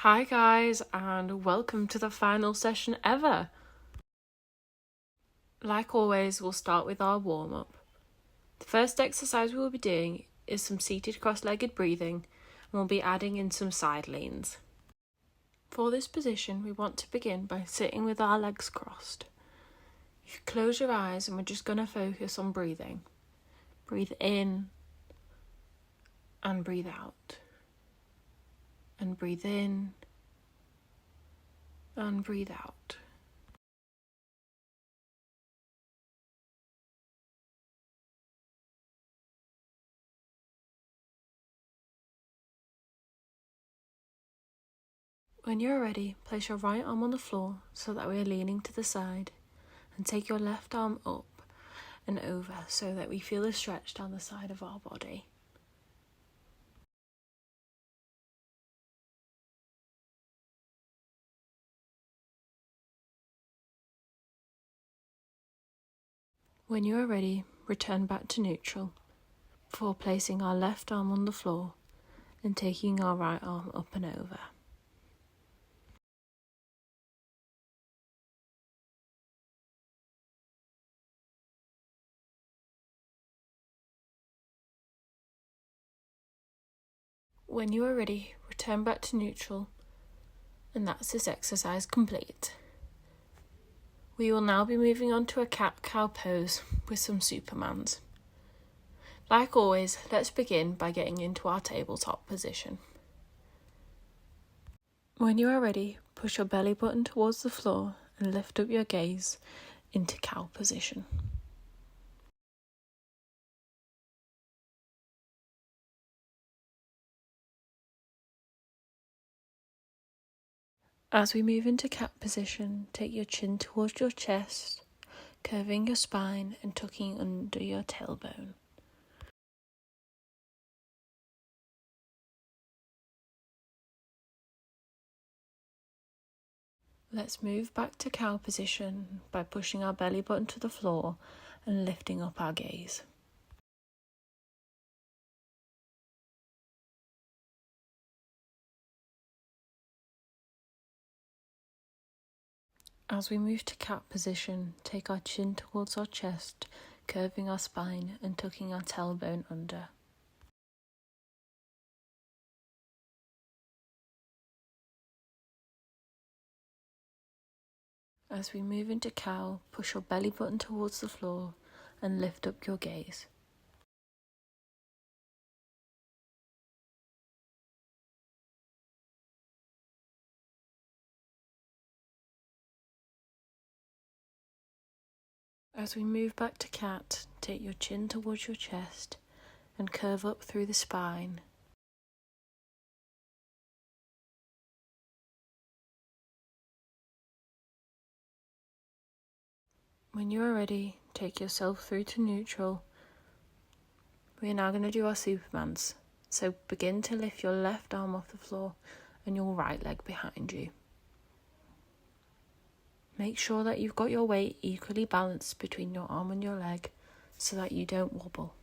Hi guys, and welcome to the final session ever. Like always, we'll start with our warm-up. The first exercise we will be doing is some seated cross-legged breathing, and we'll be adding in some side leans. For this position, we want to begin by sitting with our legs crossed. You close your eyes and we're just going to focus on breathing. Breathe in and breathe out. And breathe in and breathe out. When you're ready, place your right arm on the floor so that we are leaning to the side, and take your left arm up and over so that we feel a stretch down the side of our body. When you are ready, return back to neutral before placing our left arm on the floor and taking our right arm up and over. When you are ready, return back to neutral, and that's this exercise complete. We will now be moving on to a cat-cow pose with some Supermans. Like always, let's begin by getting into our tabletop position. When you are ready, push your belly button towards the floor and lift up your gaze into cow position. As we move into cat position, take your chin towards your chest, curving your spine and tucking under your tailbone. Let's move back to cow position by pushing our belly button to the floor and lifting up our gaze. As we move to cat position, take our chin towards our chest, curving our spine and tucking our tailbone under. As we move into cow, push your belly button towards the floor and lift up your gaze. As we move back to cat, take your chin towards your chest and curve up through the spine. When you are ready, take yourself through to neutral. We are now going to do our Supermans. So begin to lift your left arm off the floor and your right leg behind you. Make sure that you've got your weight equally balanced between your arm and your leg so that you don't wobble.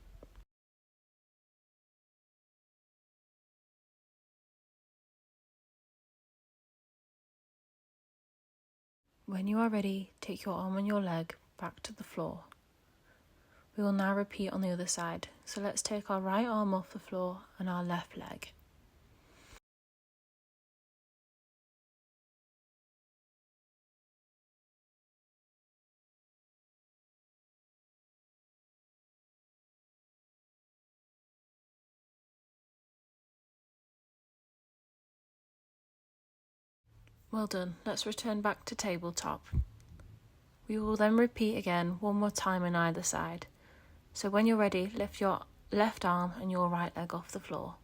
When you are ready, take your arm and your leg back to the floor. We will now repeat on the other side. So let's take our right arm off the floor and our left leg. Well done. Let's return back to tabletop. We will then repeat again one more time on either side. So when you're ready, lift your left arm and your right leg off the floor.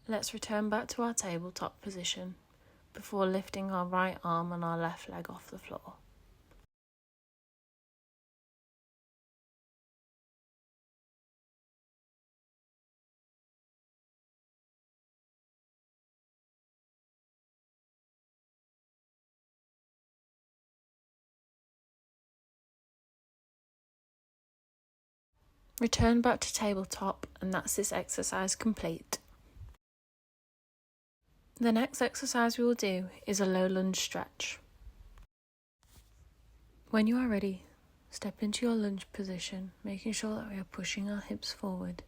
Let's return back to our tabletop position before lifting our right arm and our left leg off the floor. Return back to tabletop, and that's this exercise complete. The next exercise we will do is a low lunge stretch. When you are ready, step into your lunge position, making sure that we are pushing our hips forward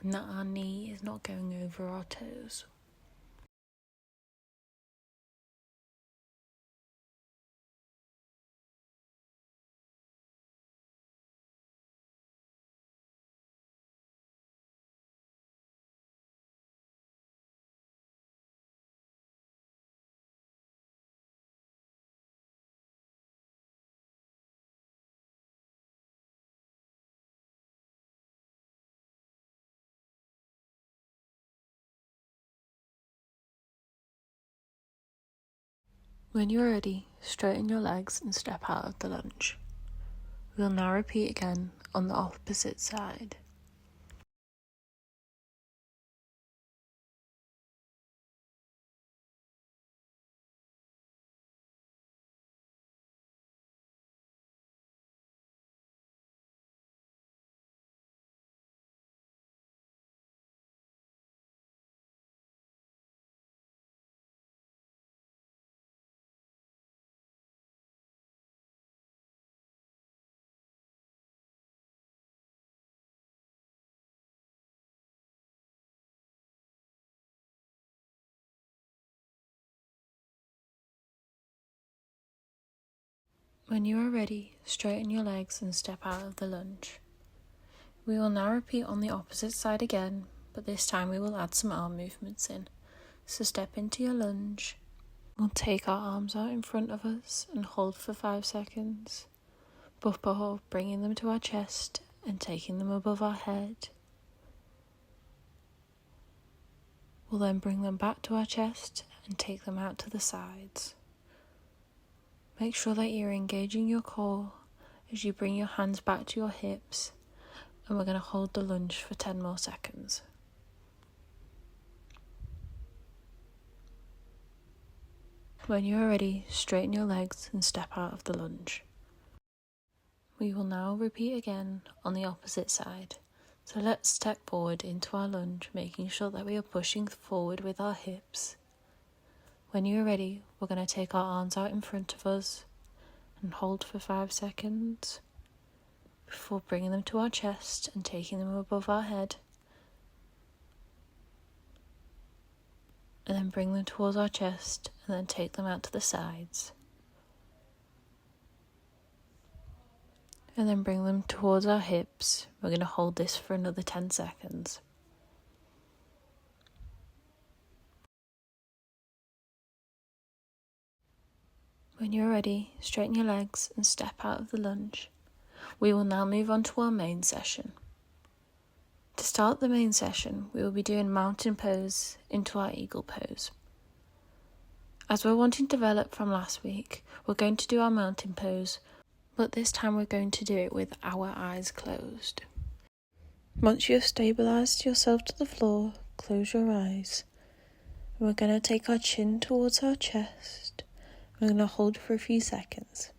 and that our knee is not going over our toes. When you are ready, straighten your legs and step out of the lunge. We will now repeat again on the opposite side. When you are ready, straighten your legs and step out of the lunge. We will now repeat on the opposite side again, but this time we will add some arm movements in. So step into your lunge. We'll take our arms out in front of us and hold for 5 seconds, before bringing them to our chest and taking them above our head. We'll then bring them back to our chest and take them out to the sides. Make sure that you're engaging your core as you bring your hands back to your hips, and we're going to hold the lunge for 10 more seconds. When you are ready, straighten your legs and step out of the lunge. We will now repeat again on the opposite side. So let's step forward into our lunge, making sure that we are pushing forward with our hips. When you are ready, we're going to take our arms out in front of us and hold for 5 seconds before bringing them to our chest and taking them above our head. And then bring them towards our chest and then take them out to the sides. And then bring them towards our hips. We're going to hold this for another 10 seconds. When you're ready, straighten your legs and step out of the lunge. We will now move on to our main session. To start the main session, we will be doing mountain pose into our eagle pose. As we're wanting to develop from last week, we're going to do our mountain pose, but this time we're going to do it with our eyes closed. Once you have stabilised yourself to the floor, close your eyes. We're going to take our chin towards our chest. We're going to hold for a few seconds.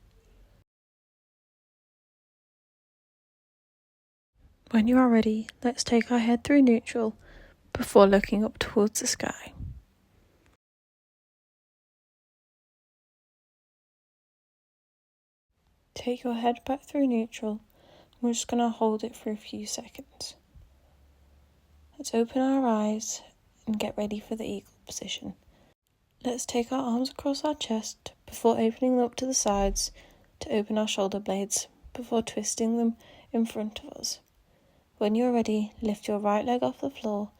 When you are ready, let's take our head through neutral before looking up towards the sky. Take your head back through neutral. We're just going to hold it for a few seconds. Let's open our eyes and get ready for the eagle position. Let's take our arms across our chest before opening them up to the sides to open our shoulder blades before twisting them in front of us. When you're ready, lift your right leg off the floor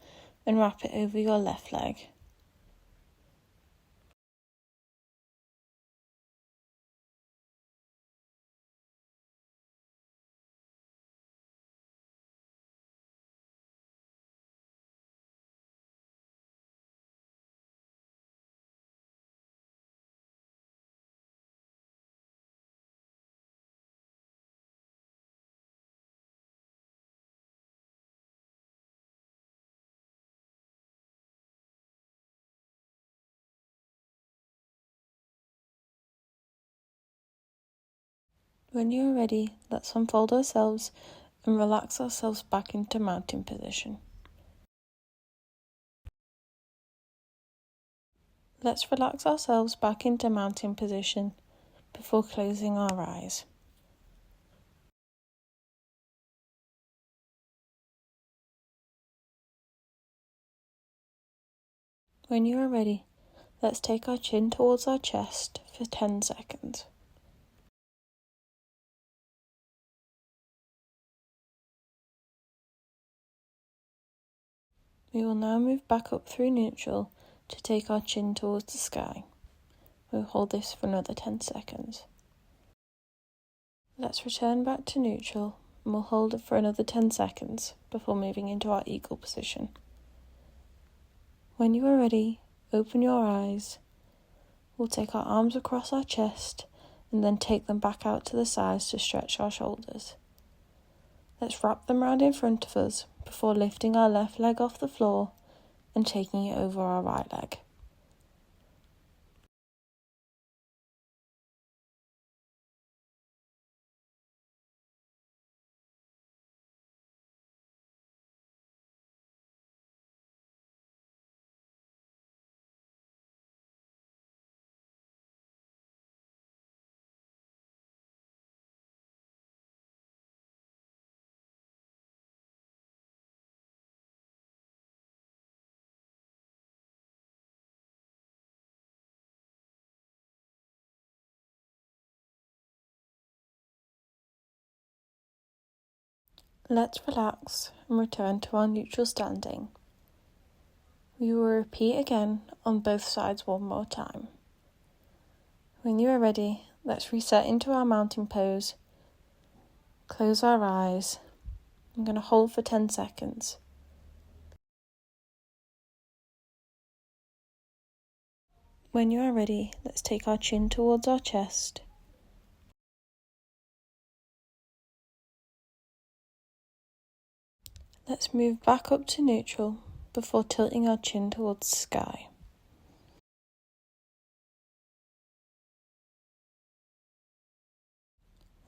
and wrap it over your left leg. When you are ready, let's unfold ourselves and relax ourselves back into mountain position. Let's relax ourselves back into mountain position before closing our eyes. When you are ready, let's take our chin towards our chest for 10 seconds. We will now move back up through neutral to take our chin towards the sky. We'll hold this for another 10 seconds. Let's return back to neutral and we'll hold it for another 10 seconds before moving into our eagle position. When you are ready, open your eyes. We'll take our arms across our chest and then take them back out to the sides to stretch our shoulders. Let's wrap them round in front of us before lifting our left leg off the floor and taking it over our right leg. Let's relax and return to our neutral standing. We will repeat again on both sides one more time. When you are ready, let's reset into our mountain pose. Close our eyes. I'm going to hold for 10 seconds. When you are ready, let's take our chin towards our chest. Let's move back up to neutral before tilting our chin towards the sky.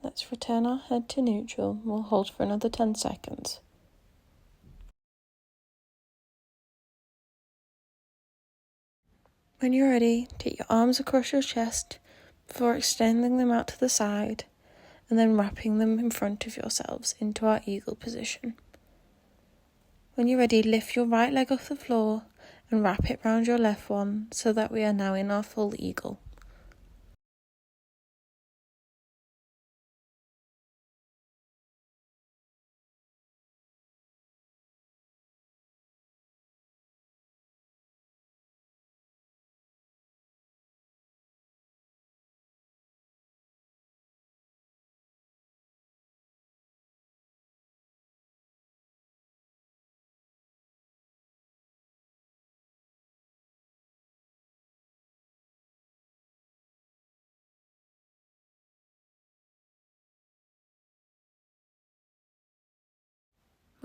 Let's return our head to neutral. We'll hold for another 10 seconds. When you're ready, take your arms across your chest before extending them out to the side and then wrapping them in front of yourselves into our eagle position. When you're ready, lift your right leg off the floor and wrap it round your left one so that we are now in our full eagle.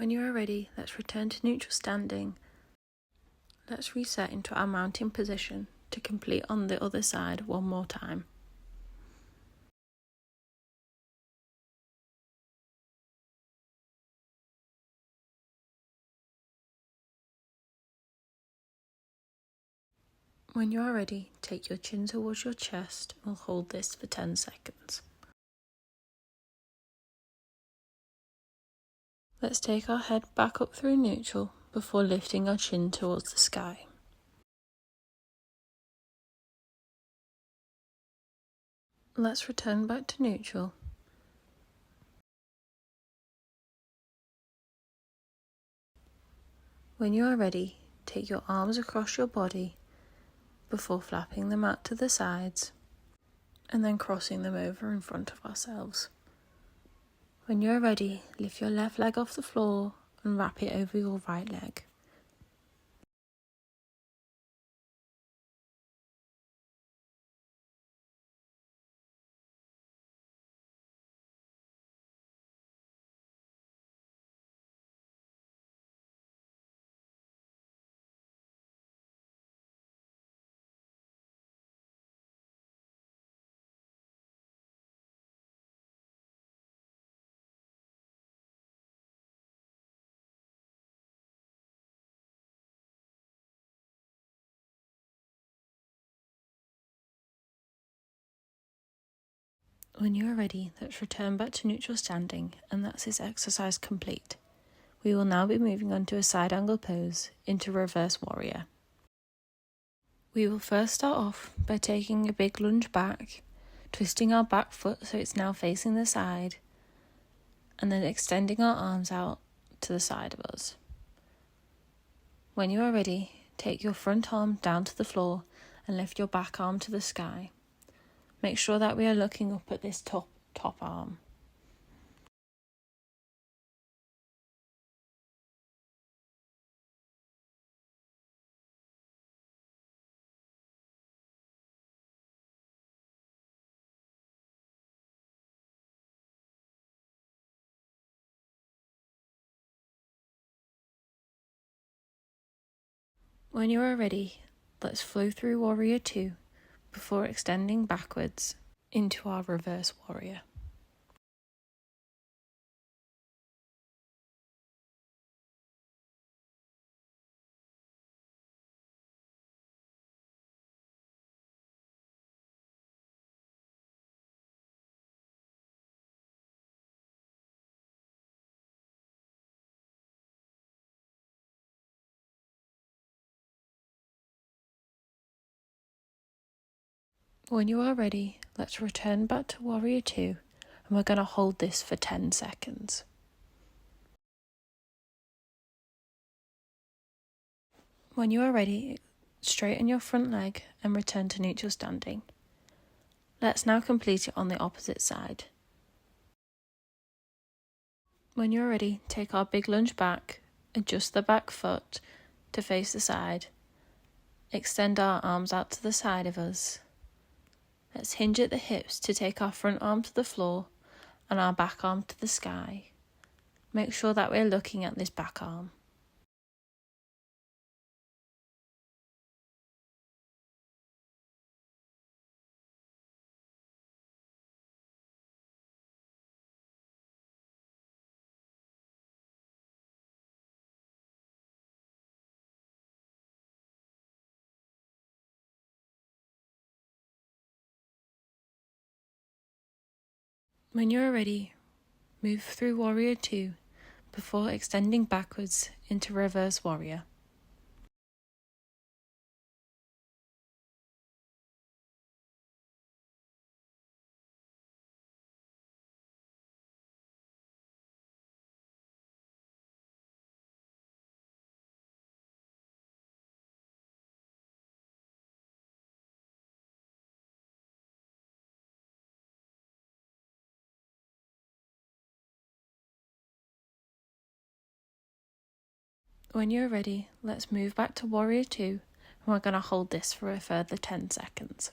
When you are ready, let's return to neutral standing. Let's reset into our mountain position to complete on the other side one more time. When you are ready, take your chin towards your chest and we'll hold this for 10 seconds. Let's take our head back up through neutral before lifting our chin towards the sky. Let's return back to neutral. When you are ready, take your arms across your body before flapping them out to the sides and then crossing them over in front of ourselves. When you are ready, lift your left leg off the floor and wrap it over your right leg. When you are ready, let's return back to neutral standing, and that's this exercise complete. We will now be moving on to a side angle pose into reverse warrior. We will first start off by taking a big lunge back, twisting our back foot so it's now facing the side, and then extending our arms out to the side of us. When you are ready, take your front arm down to the floor and lift your back arm to the sky. Make sure that we are looking up at this top arm. When you are ready, let's flow through Warrior 2 before extending backwards into our reverse warrior. When you are ready, let's return back to Warrior 2 and we're going to hold this for 10 seconds. When you are ready, straighten your front leg and return to neutral standing. Let's now complete it on the opposite side. When you are ready, take our big lunge back, adjust the back foot to face the side, extend our arms out to the side of us. Let's hinge at the hips to take our front arm to the floor and our back arm to the sky. Make sure that we're looking at this back arm. When you are ready, move through Warrior 2 before extending backwards into Reverse Warrior. When you're ready, let's move back to Warrior 2 and we're going to hold this for a further 10 seconds.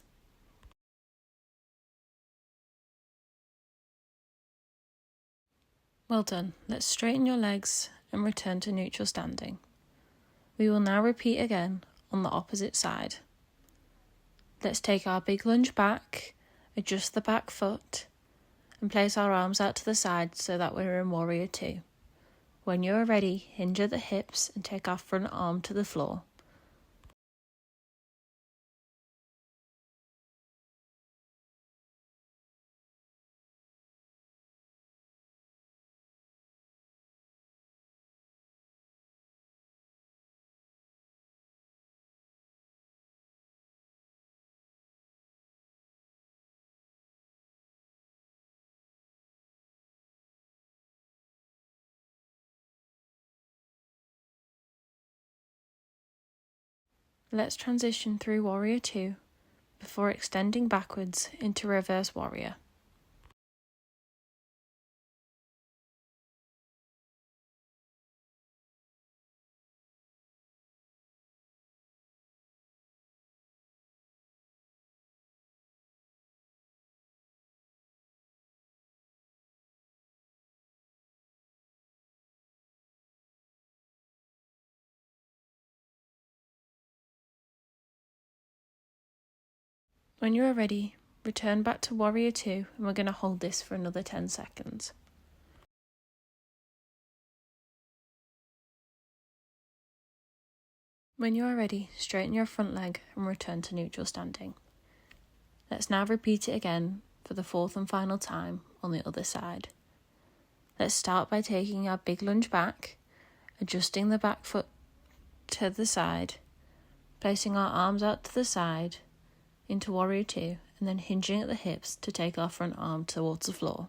Well done. Let's straighten your legs and return to neutral standing. We will now repeat again on the opposite side. Let's take our big lunge back, adjust the back foot, and place our arms out to the side so that we're in Warrior 2. When you are ready, hinge at the hips and take our front arm to the floor. Let's transition through Warrior 2 before extending backwards into Reverse Warrior. When you are ready, return back to Warrior 2 and we're going to hold this for another 10 seconds. When you are ready, straighten your front leg and return to neutral standing. Let's now repeat it again for the fourth and final time on the other side. Let's start by taking our big lunge back, adjusting the back foot to the side, placing our arms out to the side into Warrior Two, and then hinging at the hips to take our front arm towards the floor.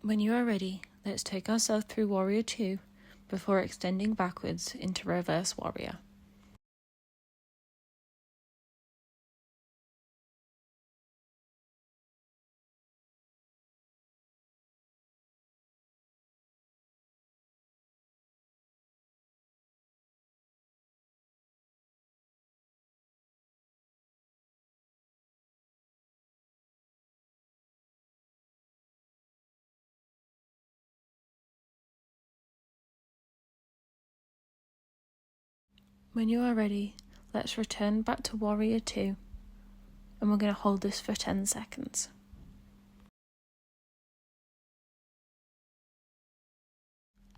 When you are ready, let's take ourselves through Warrior Two before extending backwards into Reverse Warrior. When you are ready, let's return back to Warrior Two, and we're going to hold this for 10 seconds.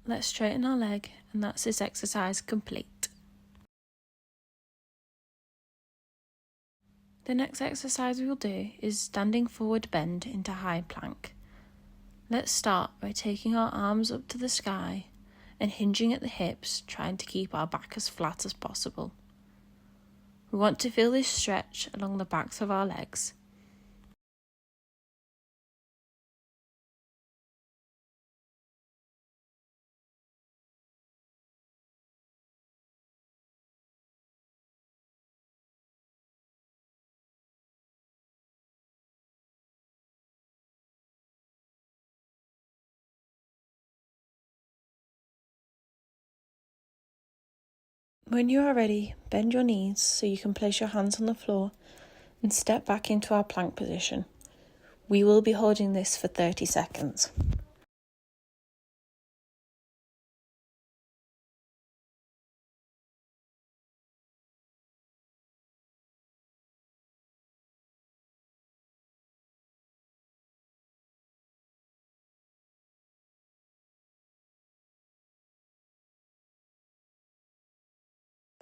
Let's straighten our leg, and that's this exercise complete. The next exercise we will do is standing forward bend into high plank. Let's start by taking our arms up to the sky and hinging at the hips, trying to keep our back as flat as possible. We want to feel this stretch along the backs of our legs. When you are ready, bend your knees so you can place your hands on the floor and step back into our plank position. We will be holding this for 30 seconds.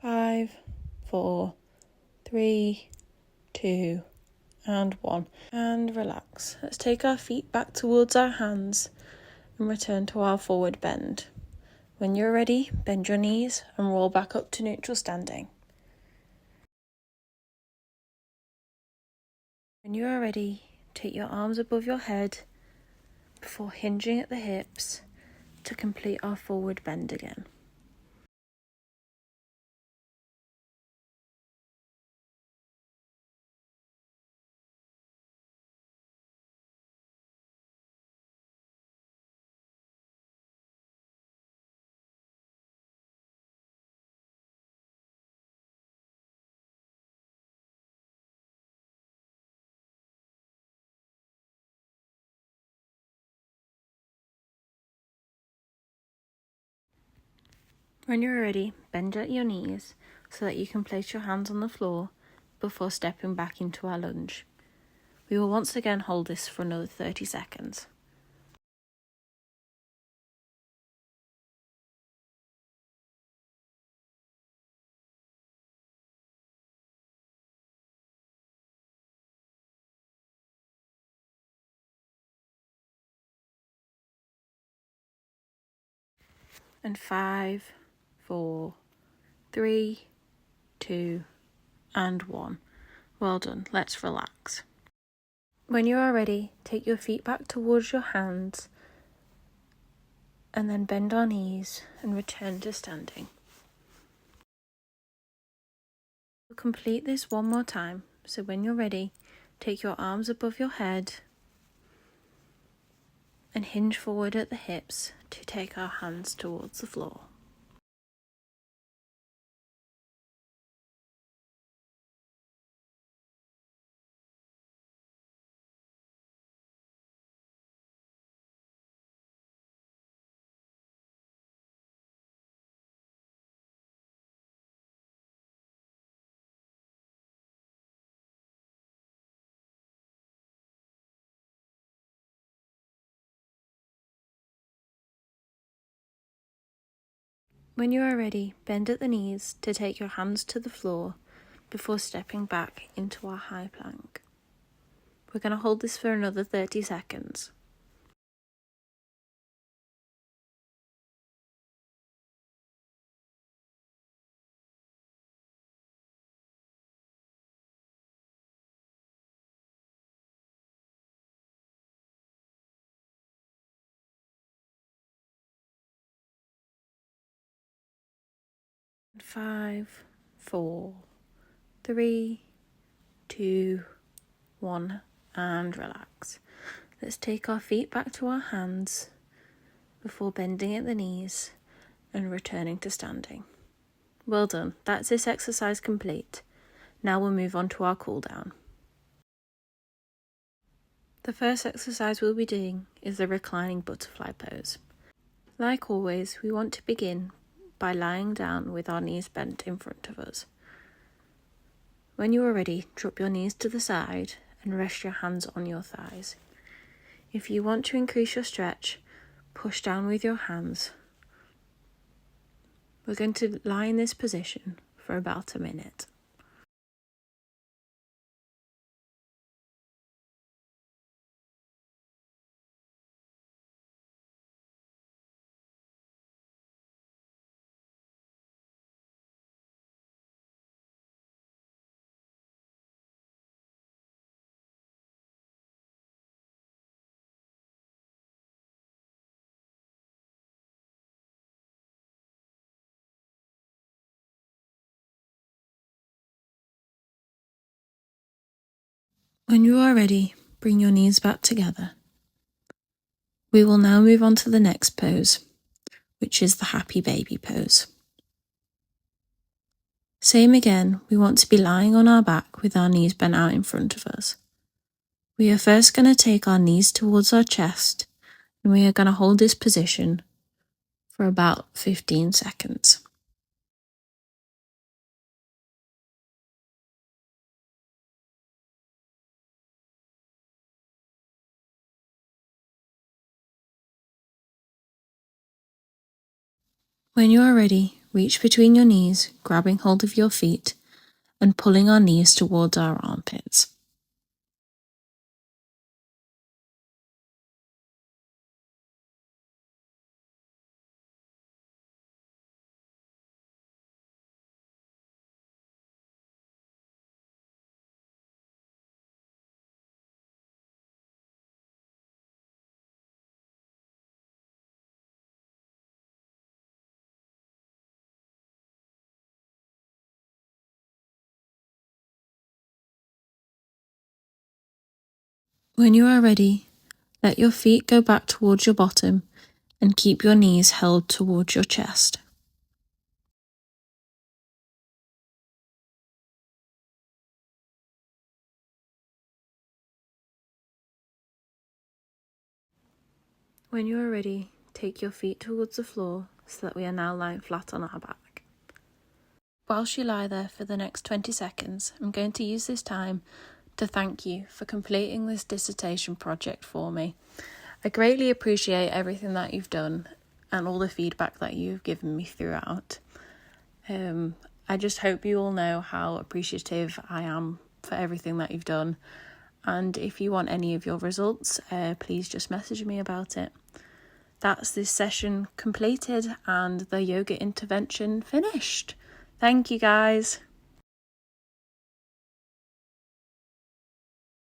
Five, 4, 3, 2, and 1. And relax. Let's take our feet back towards our hands and return to our forward bend. When you're ready, bend your knees and roll back up to neutral standing. When you are ready, take your arms above your head before hinging at the hips to complete our forward bend again. When you're ready, bend at your knees so that you can place your hands on the floor before stepping back into our lunge. We will once again hold this for another 30 seconds. And 5, 4, 3, 2, and 1. Well done. Let's relax. When you are ready, take your feet back towards your hands and then bend our knees and return to standing. We'll complete this one more time. So when you're ready, take your arms above your head and hinge forward at the hips to take our hands towards the floor. When you are ready, bend at the knees to take your hands to the floor before stepping back into our high plank. We're going to hold this for another 30 seconds. Five, 4, 3, 2, 1, and relax. Let's take our feet back to our hands before bending at the knees and returning to standing. Well done, that's this exercise complete. Now we'll move on to our cool down. The first exercise we'll be doing is the reclining butterfly pose. Like always, we want to begin by lying down with our knees bent in front of us. When you are ready, drop your knees to the side and rest your hands on your thighs. If you want to increase your stretch, push down with your hands. We're going to lie in this position for about a minute. When you are ready, bring your knees back together. We will now move on to the next pose, which is the happy baby pose. Same again, we want to be lying on our back with our knees bent out in front of us. We are first going to take our knees towards our chest and we are going to hold this position for about 15 seconds. When you are ready, reach between your knees, grabbing hold of your feet and pulling our knees towards our armpits. When you are ready, let your feet go back towards your bottom and keep your knees held towards your chest. When you are ready, take your feet towards the floor so that we are now lying flat on our back. Whilst you lie there for the next 20 seconds, I'm going to use this time to thank you for completing this dissertation project for me. I greatly appreciate everything that you've done and all the feedback that you've given me throughout. I just hope you all know how appreciative I am for everything that you've done. And if you want any of your results, please just message me about it. That's this session completed and the yoga intervention finished. Thank you guys.